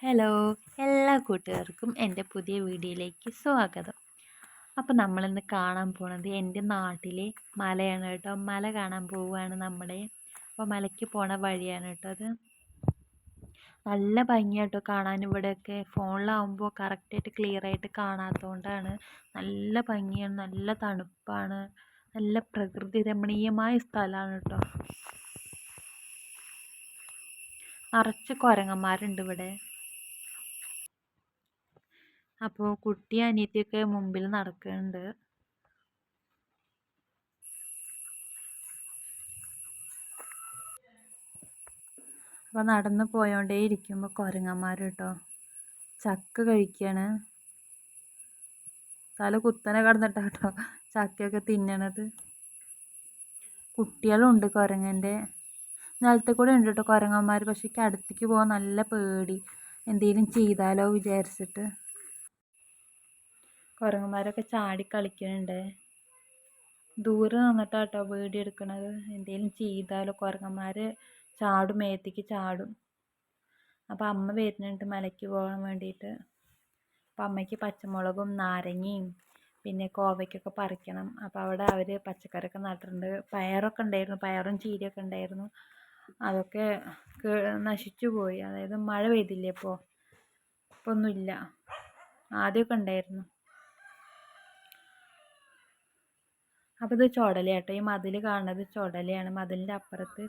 Hello, എല്ലാ കൂട്ടുകാർക്കും എൻ്റെ പുതിയ വീഡിയോയിലേക്ക് സ്വാഗതം. അപ്പോൾ നമ്മളിന്ന് കാണാൻ പോണത് എൻ്റെ നാട്ടിലെ മലയാണ് കേട്ടോ. മല കാണാൻ പോവുകയാണ് നമ്മളെ. അപ്പോൾ മലയ്ക്ക് പോണ വഴിയാണ് കേട്ടോ അത്. നല്ല ഭംഗിയാട്ടോ കാണാൻ. ഇവിടെയൊക്കെ ഫോണിലാവുമ്പോൾ കറക്റ്റായിട്ട് ക്ലിയറായിട്ട് കാണാത്തതുകൊണ്ടാണ്. നല്ല ഭംഗിയാണ്, നല്ല തണുപ്പാണ്, നല്ല പ്രകൃതി രമണീയമായ സ്ഥലമാണ് കേട്ടോ. നിറച്ച് കുരങ്ങന്മാരുണ്ട് ഇവിടെ. അപ്പോൾ കുട്ടി അനിയത്തിയൊക്കെ മുമ്പിൽ നടക്കുന്നുണ്ട്. അപ്പോൾ നടന്ന് പോയോണ്ടേ ഇരിക്കുമ്പോൾ കുരങ്ങന്മാർ കേട്ടോ ചക്ക കഴിക്കുകയാണ്. തല കുത്തനെ കിടന്നിട്ടാണ് കേട്ടോ ചക്കയൊക്കെ തിന്നണത്. കുട്ടികളുണ്ട് കുരങ്ങൻ്റെ. നിലത്ത് കൂടെ ഉണ്ട് കേട്ടോ കുരങ്ങന്മാർ. പക്ഷേ എനിക്ക് അടുത്തേക്ക് പോകാൻ നല്ല പേടി, എന്തെങ്കിലും ചെയ്താലോ വിചാരിച്ചിട്ട്. കുരങ്ങന്മാരൊക്കെ ചാടി കളിക്കുന്നുണ്ട്. ദൂരെ നിന്നിട്ടാട്ടോ വീഡിയോ എടുക്കണത്. എന്തെങ്കിലും ചെയ്താലോ, കുരങ്ങന്മാർ ചാടും, മേത്തേക്ക് ചാടും. അപ്പോൾ അമ്മ വരുന്നുണ്ട് മലയ്ക്ക് പോകാൻ വേണ്ടിയിട്ട്. അപ്പോൾ അമ്മയ്ക്ക് പച്ചമുളകും നാരങ്ങയും പിന്നെ കോവയ്ക്കൊക്കെ പറിക്കണം. അപ്പോൾ അവിടെ അവർ പച്ചക്കറിയൊക്കെ നട്ടിട്ടുണ്ട്. പയറൊക്കെ ഉണ്ടായിരുന്നു, പയറും ചീരയൊക്കെ ഉണ്ടായിരുന്നു. അതൊക്കെ നശിച്ചു പോയി. അതായത് മഴ പെയ്തില്ലേ ഇപ്പോൾ ഒന്നുമില്ല. ആദ്യമൊക്കെ ഉണ്ടായിരുന്നു. അപ്പോൾ ഇത് ചുടലയാട്ടോ. ഈ മതിൽ കാണുന്നത് ചുടലയാണ്. മതിലിൻ്റെ അപ്പുറത്ത്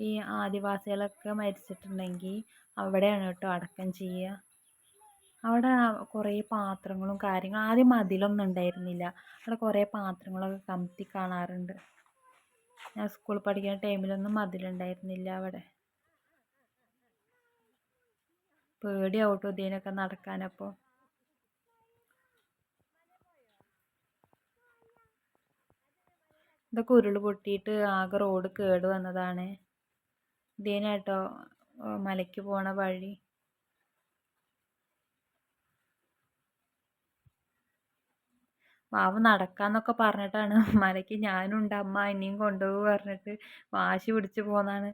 ഈ ആദിവാസികളൊക്കെ മരിച്ചിട്ടുണ്ടെങ്കിൽ അവിടെയാണ് കേട്ടോ അടക്കം ചെയ്യുക. അവിടെ കുറേ പാത്രങ്ങളും കാര്യങ്ങളും. ആദ്യം മതിലൊന്നും ഉണ്ടായിരുന്നില്ല. അവിടെ കുറേ പാത്രങ്ങളൊക്കെ കമത്തി കാണാറുണ്ട്. ഞാൻ സ്കൂളിൽ പഠിക്കുന്ന ടൈമിലൊന്നും മതിലുണ്ടായിരുന്നില്ല അവിടെ. പേടിയാവട്ടോ ഇതിനൊക്കെ നടക്കാനപ്പോൾ. ഇതൊക്കെ ഉരുൾ പൊട്ടിയിട്ട് ആകെ റോഡ് കേട് വന്നതാണ്. ഇതിനാട്ടോ മലയ്ക്ക് പോണ വഴി. വാവ് നടക്കാന്നൊക്കെ പറഞ്ഞിട്ടാണ് മലയ്ക്ക് ഞാനുണ്ട്, അമ്മ എന്നെയും കൊണ്ടുപോകും പറഞ്ഞിട്ട് വാശി പിടിച്ച് പോന്നാണ്.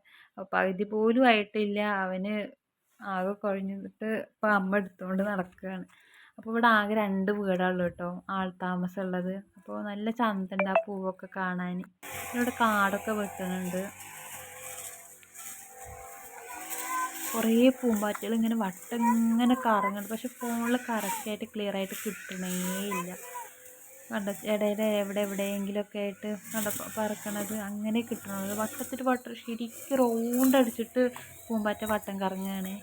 പകുതി പോലും ആയിട്ടില്ല, അവന് ആകെ കുഴഞ്ഞിട്ട് ഇപ്പം അമ്മ എടുത്തുകൊണ്ട് നടക്കുകയാണ്. അപ്പോൾ ഇവിടെ ആകെ 2 വീടാണുള്ളൂ കേട്ടോ ആൾതാമസമുള്ളത്. അപ്പോൾ നല്ല ചന്തണ്ട് ആ പൂവൊക്കെ കാണാൻ. ഇവിടെ കാടൊക്കെ വെട്ടുന്നുണ്ട്. കുറേ പൂമ്പാറ്റകൾ ഇങ്ങനെ വട്ടം ഇങ്ങനെ കറങ്ങുന്നുണ്ട്. പക്ഷെ ഫോണിൽ കറക്റ്റായിട്ട് ക്ലിയറായിട്ട് കിട്ടണേ ഇല്ല. കണ്ട ഇടയിൽ എവിടെയെങ്കിലുമൊക്കെ ആയിട്ട് കണ്ട പറക്കണത് അങ്ങനെ കിട്ടണത്. വട്ടത്തിൽ വട്ടം ശരിക്കും റൗണ്ട് അടിച്ചിട്ട് പൂമ്പാറ്റ വട്ടം കറങ്ങുകയാണ്.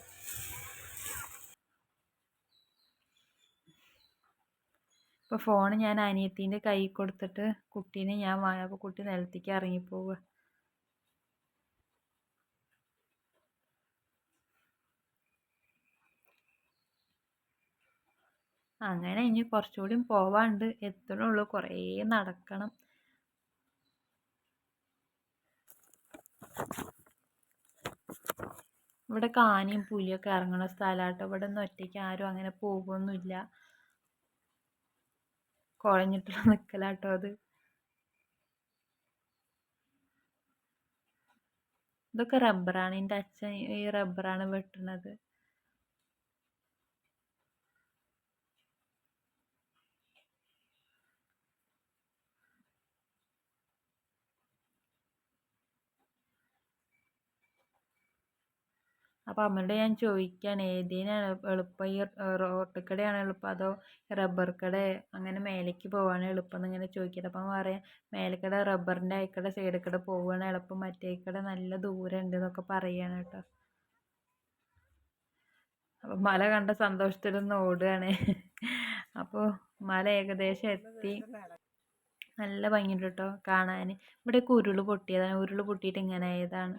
ഇപ്പോൾ ഫോൺ ഞാൻ അനിയത്തീൻ്റെ കൈ കൊടുത്തിട്ട് കുട്ടീനെ ഞാൻ വാങ്ങപ്പോൾ കുട്ടി നിലത്തേക്ക് ഇറങ്ങിപ്പോവുക. അങ്ങനെ ഇനി കുറച്ചുകൂടി പോവാണ്ട് എത്തണുള്ളൂ, കുറേ നടക്കണം. ഇവിടെ ആനയും പുലിയൊക്കെ ഇറങ്ങുന്ന സ്ഥലമാട്ടോ. ഇവിടെ നിന്ന് ഒറ്റയ്ക്ക് ആരും അങ്ങനെ പോകുമൊന്നുമില്ല. കുഴഞ്ഞിട്ടുള്ള നിൽക്കലാട്ടോ അത്. ഇതൊക്കെ റബ്ബറാണ്. എൻ്റെ അച്ഛൻ ഈ റബ്ബറാണ് വെട്ടുന്നത്. അപ്പോൾ അമ്മയോട് ഞാൻ ചോദിക്കുകയാണ് ഏതിനാണ് എളുപ്പം, ഈ റോട്ടുക്കടയാണോ എളുപ്പം അതോ റബ്ബർ കട അങ്ങനെ മേലേക്ക് പോവാണ് എളുപ്പം എന്നിങ്ങനെ ചോദിക്കട്ടെ. അപ്പം പറയാം മേലേക്കട റബ്ബറിൻ്റെ അയക്കട സൈഡിൽ കൂടെ പോവുകയാണ് എളുപ്പം, മറ്റേക്കട നല്ല ദൂരം ഉണ്ട് എന്നൊക്കെ പറയുകയാണ് കേട്ടോ. അപ്പം മല കണ്ട സന്തോഷത്തിലൊന്ന് ഓടുകയാണ്. അപ്പോൾ മല ഏകദേശം എത്തി. നല്ല ഭംഗിയുണ്ട് കേട്ടോ കാണാൻ. ഇവിടെയൊക്കെ ഉരുൾ പൊട്ടിയതാണ്, ഉരുൾ പൊട്ടിയിട്ട് ഇങ്ങനെ ആയതാണ്.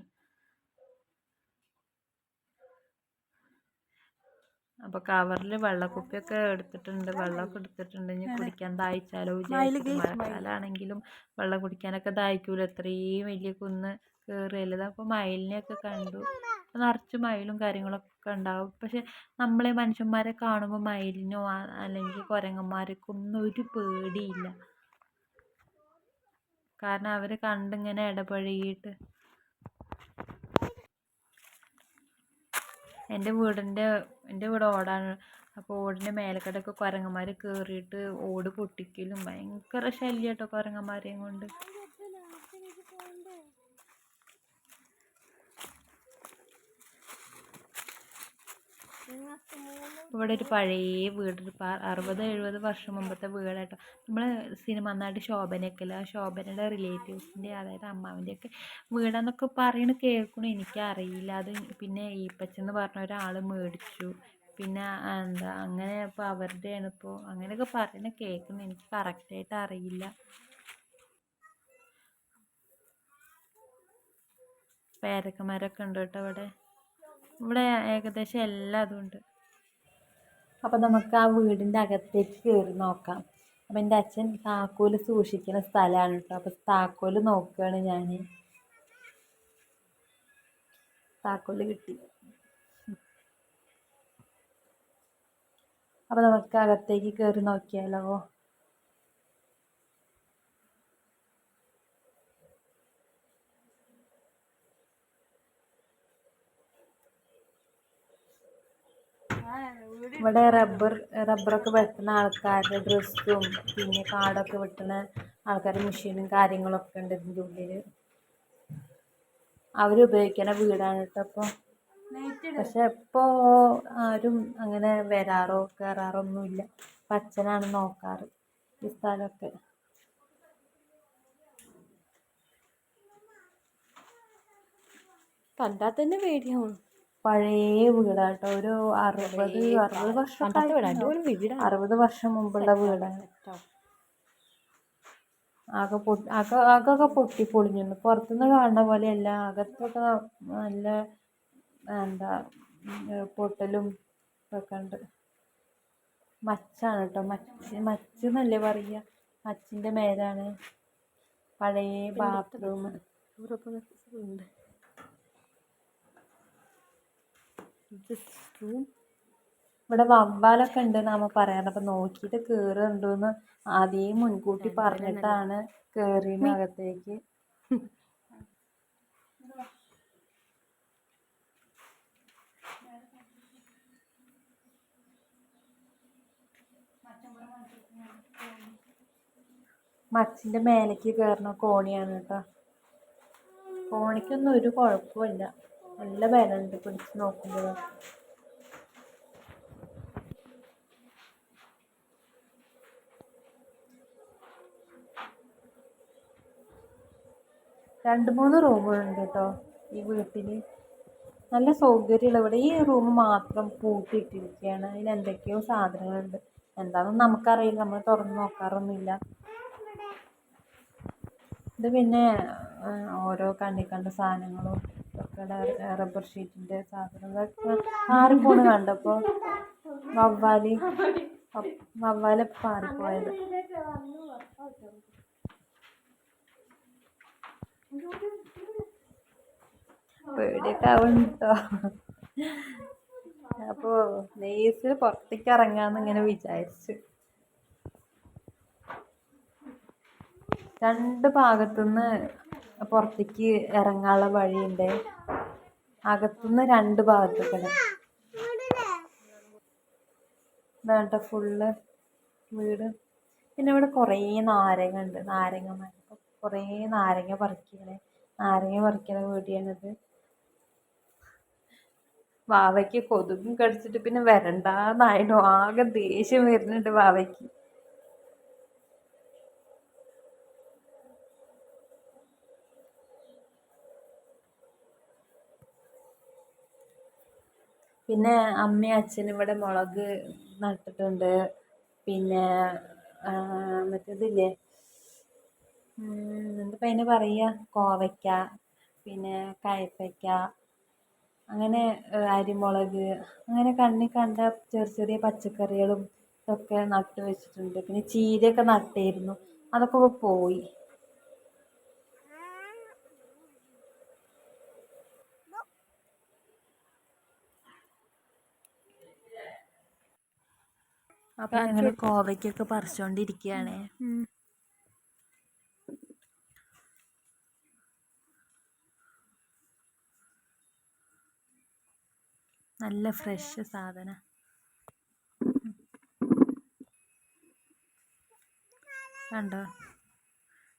അപ്പോൾ കവറിൽ വെള്ളക്കുപ്പിയൊക്കെ എടുത്തിട്ടുണ്ട്, വെള്ളമൊക്കെ എടുത്തിട്ടുണ്ട്. ഇനി കുടിക്കാൻ ദാഹിച്ചാലോ വിചാരിച്ചിട്ട്. മഴക്കാലമാണെങ്കിലും വെള്ളം കുടിക്കാനൊക്കെ ദാഹിക്കൂല, എത്രയും വലിയ കുന്ന് കയറിയല്ലത്. അപ്പോൾ മയിലിനെയൊക്കെ കണ്ടു. നിറച്ച് മയിലും കാര്യങ്ങളൊക്കെ ഉണ്ടാവും. പക്ഷെ നമ്മളെ മനുഷ്യന്മാരെ കാണുമ്പോൾ മയിലിനോ അല്ലെങ്കിൽ കുരങ്ങന്മാർക്കൊന്നും ഒരു പേടിയില്ല. കാരണം അവർ കണ്ടിങ്ങനെ ഇടപഴകിയിട്ട്. എൻ്റെ വീട് ഓടാണ്. അപ്പോൾ ഓടിൻ്റെ മേലക്കടൊക്കെ കുരങ്ങന്മാർ കയറിയിട്ട് ഓട് പൊട്ടിക്കലും ഭയങ്കര ശല്യം കേട്ടോ കുരങ്ങന്മാരെയും കൊണ്ട്. ഇവിടെ ഒരു പഴയ വീട്, 60-70 വർഷം മുമ്പത്തെ വീടാട്ടോ. നമ്മൾ സിനിമ നടി ശോഭനയൊക്കെ ആ ശോഭനയുടെ റിലേറ്റീവ്സിൻ്റെ, അതായത് അമ്മാവിൻ്റെയൊക്കെ വീടാന്നൊക്കെ പറയണ കേൾക്കണു. എനിക്കറിയില്ല. അത് പിന്നെ ഈപ്പച്ചെന്ന് പറഞ്ഞ ഒരാൾ മേടിച്ചു. പിന്നെ എന്താ അങ്ങനെ ഇപ്പോൾ അവരുടെയാണ് ഇപ്പോൾ അങ്ങനെയൊക്കെ പറയണ കേൾക്കുന്നു. എനിക്ക് കറക്റ്റായിട്ട് അറിയില്ല. പേരക്കന്മാരൊക്കെ ഉണ്ട് കേട്ടോ ഇവിടെ ഏകദേശം എല്ലാതും ഉണ്ട്. അപ്പം നമുക്ക് ആ വീടിൻ്റെ അകത്തേക്ക് കയറി നോക്കാം. അപ്പം എൻ്റെ അച്ഛൻ താക്കോല് സൂക്ഷിക്കുന്ന സ്ഥലമാണ് കേട്ടോ. അപ്പം താക്കോല് നോക്കുകയാണ് ഞാൻ. താക്കോല് കിട്ടി. അപ്പം നമുക്ക് അകത്തേക്ക് കയറി നോക്കിയാലോ. ഇവിടെ റബ്ബറൊക്കെ വെട്ടുന്ന ആൾക്കാരുടെ ഡ്രസ്സും പിന്നെ കാടൊക്കെ വെട്ടുന്ന ആൾക്കാരുടെ മെഷീനും കാര്യങ്ങളൊക്കെ ഉണ്ട് ഇതിൻ്റെ ഉള്ളിൽ. അവരുപയോഗിക്കുന്ന വീടാണ് കേട്ടോ അപ്പോൾ. പക്ഷെ ഇപ്പോൾ ആരും അങ്ങനെ വരാറോ കയറാറോ ഒന്നുമില്ല. അപ്പം അച്ഛനാണ് നോക്കാറ് ഈ സ്ഥലമൊക്കെ. കണ്ടാൽ തന്നെ പേടിയാവും. പഴയ വീടാട്ടോ. ഒരു 60 വർഷം, 60 വർഷം മുമ്പുള്ള വീടാണ്. അകൊക്കെ പൊട്ടിപ്പൊളിഞ്ഞു. പുറത്തുനിന്ന് കാണുന്ന പോലെയല്ല, അകത്തൊക്കെ നല്ല എന്താ പൊട്ടലും ഒക്കെ ഉണ്ട്. മച്ചാണ് കേട്ടോ, മച്ച് എന്നല്ലേ പറയുക, മച്ചിൻ്റെ മേലാണ്. പഴയ ബാത്റൂം. ഇവിടെ വവ്വാലൊക്കെ ഉണ്ട് നമ്മൾ പറയാറ്. അപ്പം നോക്കിയിട്ട് കയറുന്നുണ്ടോയെന്ന് ആദ്യം മുൻകൂട്ടി പറഞ്ഞിട്ടാണ് കയറിയത് അകത്തേക്ക്. മച്ചിൻ്റെ മേലേക്ക് കയറുന്ന കോണിയാണ് കേട്ടോ. കോണിക്കൊന്നും ഒരു കുഴപ്പമില്ല, നല്ല ബലമുണ്ട് പിടിച്ച് നോക്കുമ്പോൾ. രണ്ട് 3 റൂമുകളുണ്ട് കേട്ടോ ഈ വീട്ടിൽ. നല്ല സൗകര്യമുള്ള ഇവിടെ. ഈ റൂം മാത്രം പൂട്ടിയിട്ടിരിക്കുകയാണ്. അതിൽ എന്തൊക്കെയോ സാധനങ്ങളുണ്ട്. എന്താണെന്ന് നമുക്കറിയില്ല, നമ്മൾ തുറന്ന് നോക്കാറൊന്നുമില്ല. ഇത് പിന്നെ ഓരോ കണ്ട സാധനങ്ങളും ഒക്കെ റബ്ബർ ഷീറ്റിൻ്റെ സാധനങ്ങളൊക്കെ മാറിപ്പോണ് കണ്ടപ്പോൾ. വവ്വാല് മാറിപ്പോയത്. പേടിയൊക്കെ ആവുന്നു കേട്ടോ. അപ്പോൾ ലേസിൽ പുറത്തേക്ക് ഇറങ്ങാമെന്ന് ഇങ്ങനെ വിചാരിച്ചു. 2 ഭാഗത്തുനിന്ന് പുറത്തേക്ക് ഇറങ്ങാനുള്ള വഴിയുണ്ട്. അകത്തുനിന്ന് 2 ഭാഗത്തേക്കാണ്. ഇതാട്ടോ ഫുള്ള് വീട്. പിന്നെ ഇവിടെ കുറേ നാരങ്ങ ഉണ്ട്, നാരങ്ങ കുറേ നാരങ്ങ പറിക്കണ വീടിയാണിത്. വാവയ്ക്ക് കൊതുകും കടിച്ചിട്ട് പിന്നെ വരണ്ടാന്നായിരുന്നു. ആകെ ദേഷ്യം വരുന്നുണ്ട് വാവയ്ക്ക്. പിന്നെ അമ്മയും അച്ഛനും ഇവിടെ മുളക് നട്ടിട്ടുണ്ട്. പിന്നെ മറ്റേതില്ലേ, എന്താ അതിന് പറയുക, കോവയ്ക്ക, പിന്നെ കയ്പ്പയ്ക്ക, അങ്ങനെ അരിമുളക്, അങ്ങനെ കണ്ണിൽ കണ്ട ചെറിയ പച്ചക്കറികളും ഇതൊക്കെ നട്ടു വെച്ചിട്ടുണ്ട്. പിന്നെ ചീരയൊക്കെ നട്ടിരുന്നു, അതൊക്കെ ഇപ്പോൾ പോയി. അപ്പം ഞങ്ങൾ കോവയ്ക്കൊക്കെ പറിച്ചുകൊണ്ടിരിക്കുകയാണ്. നല്ല ഫ്രഷ് സാധനം. കണ്ടോ,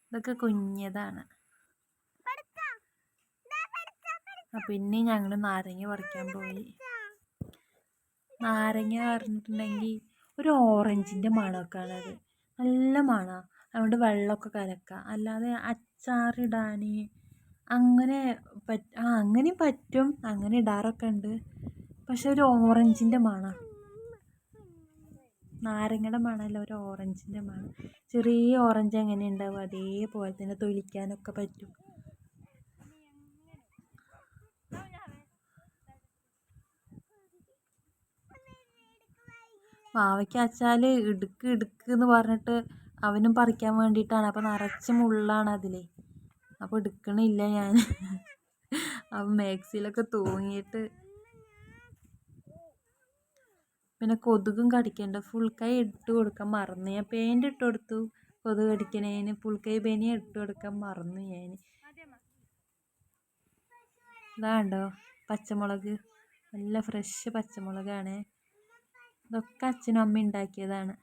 ഇതൊക്കെ കുഞ്ഞതാണ്. പിന്നെ ഞങ്ങൾ നാരങ്ങ പറിക്കാൻ പോയി. നാരങ്ങ പറഞ്ഞിട്ടുണ്ടെങ്കിൽ ഒരു ഓറഞ്ചിൻ്റെ മണമൊക്കെയാണത്. നല്ല മണമാണ്. അതുകൊണ്ട് വെള്ളമൊക്കെ കലക്കാം. അല്ലാതെ അച്ചാറിടാൻ അങ്ങനെ അങ്ങനെയും പറ്റും, അങ്ങനെ ഇടാറൊക്കെ ഉണ്ട്. പക്ഷെ ഒരു ഓറഞ്ചിൻ്റെ മണം, നാരങ്ങയുടെ മണമല്ല, ഒരു ഓറഞ്ചിൻ്റെ മണം. ചെറിയ ഓറഞ്ച് എങ്ങനെ ഉണ്ടാവും അതേപോലെ തന്നെ തൊലിക്കാനൊക്കെ പറ്റും. മാവയ്ക്ക് അച്ചാൽ ഇടുക്ക് എന്ന് പറഞ്ഞിട്ട് അവനും പറിക്കാൻ വേണ്ടിയിട്ടാണ്. അപ്പോൾ നിറച്ച് മുള്ളാണ് അതിൽ. അപ്പോൾ എടുക്കണില്ല ഞാൻ. അപ്പം മാക്സിയിലൊക്കെ തൂങ്ങിയിട്ട്. പിന്നെ കൊതുകും കടിക്കണ്ട. ഫുൾ കൈ ഇട്ട് കൊടുക്കാൻ മറന്നു ഞാൻ. പേൻ്റ് ഇട്ട് കൊടുത്തു കൊതുക് കടിക്കണേന്. ഫുൾ കൈ ബനിയൻ ഇട്ട് കൊടുക്കാൻ മറന്നു ഞാൻ. ഇതാണ്ടോ പച്ചമുളക്, നല്ല ഫ്രഷ് പച്ചമുളകാണ്. ഇതൊക്കെ അച്ഛനും അമ്മയും ഉണ്ടാക്കിയതാണ്.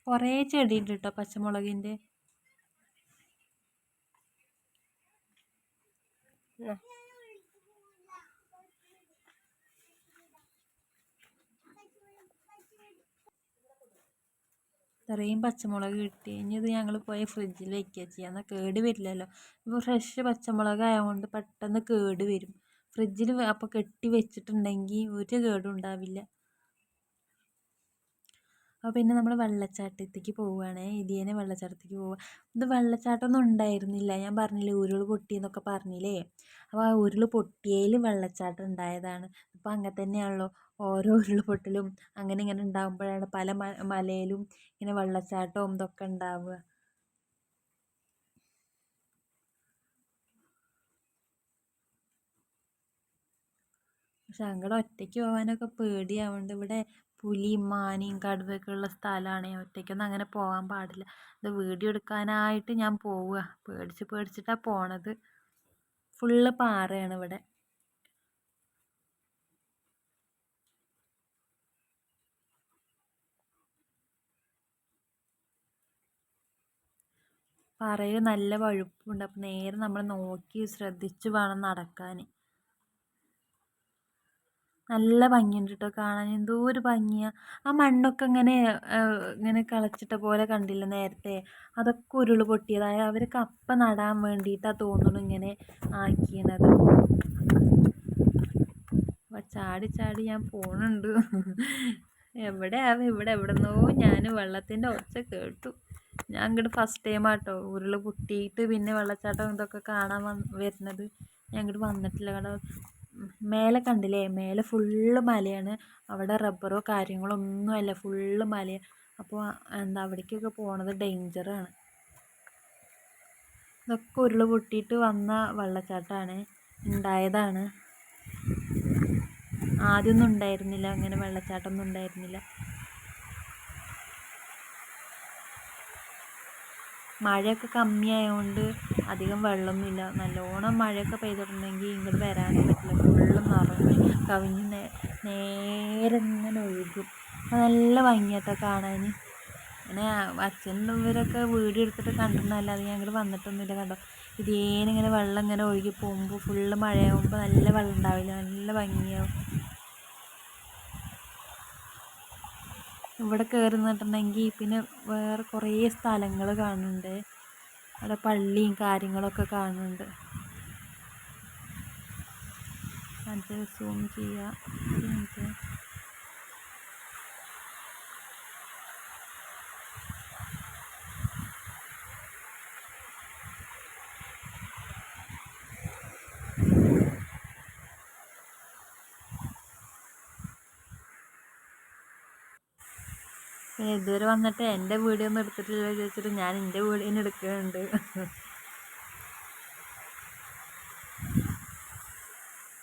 കുറേ ചെടി ഉണ്ട് കേട്ടോ പച്ചമുളകിൻ്റെ. ഇത്രയും പച്ചമുളക് കിട്ടി. ഇനി ഇത് ഞങ്ങൾ പോയി ഫ്രിഡ്ജിൽ വയ്ക്കുക ചെയ്യുക. എന്നാൽ കേട് വരില്ലല്ലോ. ഇപ്പോൾ ഫ്രഷ് പച്ചമുളക് ആയതുകൊണ്ട് പെട്ടെന്ന് കേട് വരും. ഫ്രിഡ്ജിൽ അപ്പോൾ കെട്ടി വെച്ചിട്ടുണ്ടെങ്കിൽ ഒരു കേടും ഉണ്ടാവില്ല. അപ്പോൾ പിന്നെ നമ്മൾ വെള്ളച്ചാട്ടത്തേക്ക് പോവുകയാണേ. ഇതിയേനെ വെള്ളച്ചാട്ടത്തേക്ക് പോവുക. ഇത് വെള്ളച്ചാട്ടമൊന്നും ഉണ്ടായിരുന്നില്ല. ഞാൻ പറഞ്ഞില്ലേ ഉരുൾ പൊട്ടിയെന്നൊക്കെ പറഞ്ഞില്ലേ. അപ്പോൾ ആ ഉരുൾ പൊട്ടിയതിൽ വെള്ളച്ചാട്ടം ഉണ്ടായതാണ്. അപ്പോൾ അങ്ങനെ തന്നെയാണല്ലോ, ഓരോ ഉരുൾപൊട്ടലും അങ്ങനെ ഇങ്ങനെ ഉണ്ടാകുമ്പോഴാണ് പല മലയിലും ഇങ്ങനെ വെള്ളച്ചാട്ടവും ഇതൊക്കെ ഉണ്ടാവുക. പക്ഷെ അങ്ങോട്ട് ഒറ്റയ്ക്ക് പോകാനൊക്കെ പേടിയാവുന്നുണ്ട്. ഇവിടെ പുലിയും മാനയും കടുവയൊക്കെ ഉള്ള സ്ഥലമാണ്. ഒറ്റയ്ക്കൊന്നും അങ്ങനെ പോകാൻ പാടില്ല. ഇത് വീഡിയോ എടുക്കാനായിട്ട് ഞാൻ പോവുക. പേടിച്ചിട്ടാണ് പോണത്. ഫുള്ള് പാറയാണ് ഇവിടെ. പാറയിൽ നല്ല വഴുപ്പുണ്ട്. അപ്പം നേരെ നമ്മൾ നോക്കി ശ്രദ്ധിച്ച് വേണം നടക്കാൻ. നല്ല ഭംഗിയുണ്ട് കേട്ടോ കാണാൻ. എന്തോ ഒരു ഭംഗിയാണ്. ആ മണ്ണൊക്കെ ഇങ്ങനെ കളച്ചിട്ട പോലെ കണ്ടില്ല നേരത്തെ. അതൊക്കെ ഉരുൾ പൊട്ടിയതായ അവർ കപ്പ നടാൻ വേണ്ടിയിട്ടാണ് തോന്നുന്നു ഇങ്ങനെ ആക്കിയത്. അപ്പോൾ ചാടി ഞാൻ പോകുന്നുണ്ട്. എവിടെന്നോ ഞാൻ വെള്ളത്തിൻ്റെ ഒച്ച കേട്ടു. ഞാൻ ഇങ്ങോട്ട് ഫസ്റ്റ് ടൈമാട്ടോ ഉരുൾ പൊട്ടിയിട്ട് പിന്നെ വെള്ളച്ചാട്ടം ഇതൊക്കെ കാണാൻ വരുന്നത്. ഞാൻ ഇങ്ങോട്ട് വന്നിട്ടില്ല. കാരണം മേലെ കണ്ടില്ലേ, മേലെ ഫുള്ള് മലയാണ്. അവിടെ റബ്ബറോ കാര്യങ്ങളോ ഒന്നുമല്ല, ഫുള്ള് മലയാണ്. അപ്പോൾ അവിടേക്കൊക്കെ പോണത് ഡേഞ്ചറാണ്. ഇതൊക്കെ ഉരുൾ പൊട്ടിയിട്ട് വന്ന വെള്ളച്ചാട്ടമാണ്, ഉണ്ടായതാണ്. ആദ്യമൊന്നും ഉണ്ടായിരുന്നില്ല, അങ്ങനെ വെള്ളച്ചാട്ടമൊന്നും ഉണ്ടായിരുന്നില്ല. മഴയൊക്കെ കമ്മിയായതുകൊണ്ട് അധികം വെള്ളമൊന്നുമില്ല. നല്ലോണം മഴയൊക്കെ പെയ്തിട്ടുണ്ടെങ്കിൽ ഇങ്ങോട്ട് വരാനേ പറ്റില്ല. ഫുള്ള് നിറഞ്ഞ് കവിഞ്ഞ് നേരെ ഇങ്ങനെ ഒഴുകും. അപ്പോൾ നല്ല ഭംഗിയാട്ടോ കാണാൻ. അങ്ങനെ അച്ഛനും ഇവരൊക്കെ വീഡിയോ എടുത്തിട്ട് കണ്ടിട്ടുണ്ടല്ലാതെ ഞാൻ ഇങ്ങോട്ട് വന്നിട്ടൊന്നുമില്ല. കണ്ടോ, ഇങ്ങനെ വെള്ളം ഇങ്ങനെ ഒഴുകി പോകുമ്പോൾ ഫുള്ള് മഴയാകുമ്പോൾ നല്ല വെള്ളം ഉണ്ടാവില്ല, നല്ല ഭംഗിയാവും. ഇവിടെ കയറി നിന്നിട്ടുണ്ടെങ്കിൽ പിന്നെ വേറെ കുറേ സ്ഥലങ്ങൾ കാണുന്നുണ്ട്. അവിടെ പള്ളിയും കാര്യങ്ങളൊക്കെ കാണുന്നുണ്ട്. അത് സൂം ചെയ്യാം. ഇതുവരെ വന്നിട്ട് എൻ്റെ വീഡിയോ ഒന്നും എടുത്തിട്ടില്ല ചോദിച്ചിട്ട് ഞാൻ എൻ്റെ വീഡിയോ എടുക്കുന്നുണ്ട്.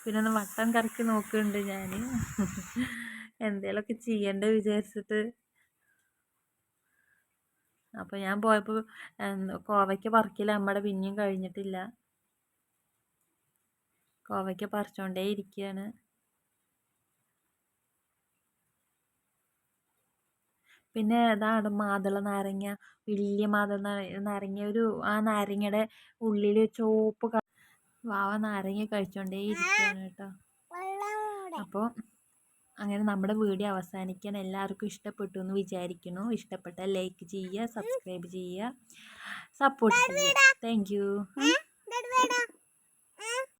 പിന്നെ ഒന്ന് വട്ടം കറക്കി നോക്കുന്നുണ്ട് ഞാൻ. എന്തേലൊക്കെ ചെയ്യണ്ട വിചാരിച്ചിട്ട്. അപ്പോൾ ഞാൻ പോയപ്പോൾ കോവയ്ക്ക പറിക്കൽ നമ്മുടെ പിന്നെയും കഴിഞ്ഞിട്ടില്ല. കോവയ്ക്ക പറിച്ചുകൊണ്ടേ ഇരിക്കുകയാണ്. പിന്നെ അതാണ് മാതള നാരങ്ങ, വലിയ മാതള നാരങ്ങ. ആ നാരങ്ങയുടെ ഉള്ളിൽ ചുവപ്പ് വാവ നാരങ്ങ കഴിച്ചുകൊണ്ടേ ഇരിക്കുകയാണ് കേട്ടോ. അപ്പോൾ അങ്ങനെ നമ്മുടെ വീഡിയോ അവസാനിക്കാൻ എല്ലാവർക്കും ഇഷ്ടപ്പെട്ടു എന്ന് വിചാരിക്കുന്നു. ഇഷ്ടപ്പെട്ടാൽ ലൈക്ക് ചെയ്യുക, സബ്സ്ക്രൈബ് ചെയ്യുക, സപ്പോർട്ട് ചെയ്യുക. Thank you.